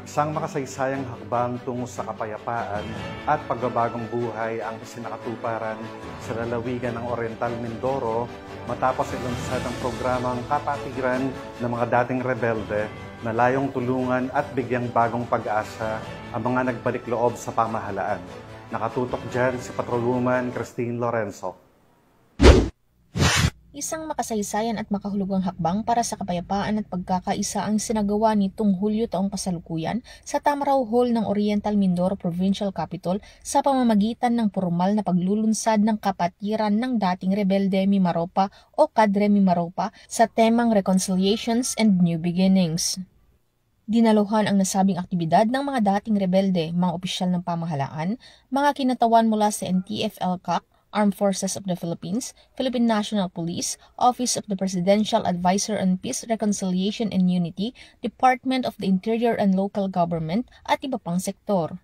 Isang makasaysayang hakbang tungo sa kapayapaan at pagbabagong buhay ang isinakatuparan sa lalawigan ng Oriental Mindoro matapos ilunsad ang programang Kapatiran ng mga dating rebelde na layong tulungan at bigyang bagong pag-asa ang mga nagbalik loob sa pamahalaan. Nakatutok dyan si Patrolwoman Christine Lorenzo. Isang makasaysayan at makahulugang hakbang para sa kapayapaan at pagkakaisa ang sinagawa nitong Hulyo taong kasalukuyan sa Tamaraw Hall ng Oriental Mindoro Provincial Capital sa pamamagitan ng formal na paglulunsad ng kapatiran ng dating rebelde Mimaropa o Kadre Mimaropa sa temang Reconciliations and New Beginnings. Dinaluhan ang nasabing aktibidad ng mga dating rebelde, mga opisyal ng pamahalaan, mga kinatawan mula sa NTF-ELCAC, Armed Forces of the Philippines, Philippine National Police, Office of the Presidential Advisor on Peace, Reconciliation and Unity, Department of the Interior and Local Government at iba pang sektor.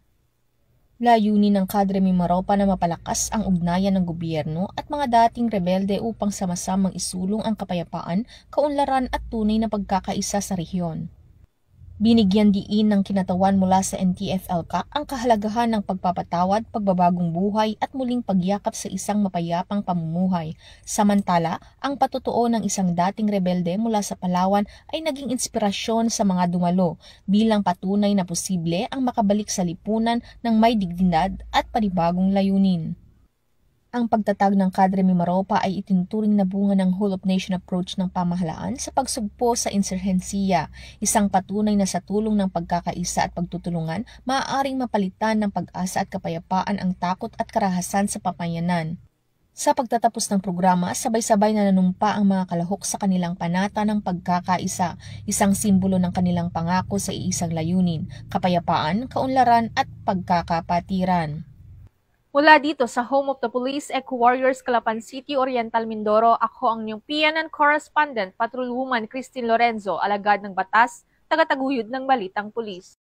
Layunin ng Kadre Mimaropa na mapalakas ang ugnayan ng gobyerno at mga dating rebelde upang sama-samang isulong ang kapayapaan, kaunlaran at tunay na pagkakaisa sa rehiyon. Binigyan diin ng kinatawan mula sa NTF-ELCAC ang kahalagahan ng pagpapatawad, pagbabagong buhay at muling pagyakap sa isang mapayapang pamumuhay. Samantala, ang patutuo ng isang dating rebelde mula sa Palawan ay naging inspirasyon sa mga dumalo bilang patunay na posible ang makabalik sa lipunan ng may dignidad at panibagong layunin. Ang pagtatag ng Kadre Mimaropa ay itinuturing na bunga ng whole of nation approach ng pamahalaan sa pagsugpo sa insurhensiya, isang patunay na sa tulong ng pagkakaisa at pagtutulungan, maaaring mapalitan ng pag-asa at kapayapaan ang takot at karahasan sa pamayanan. Sa pagtatapos ng programa, sabay-sabay na nanumpa ang mga kalahok sa kanilang panata ng pagkakaisa, isang simbolo ng kanilang pangako sa iisang layunin, kapayapaan, kaunlaran at pagkakapatiran. Mula dito sa Home of the Police Eco-Warriors, Calapan City, Oriental Mindoro, ako ang inyong PNN correspondent, Patrolwoman Christine Lorenzo, alagad ng batas, tagataguyod ng Balitang Pulis.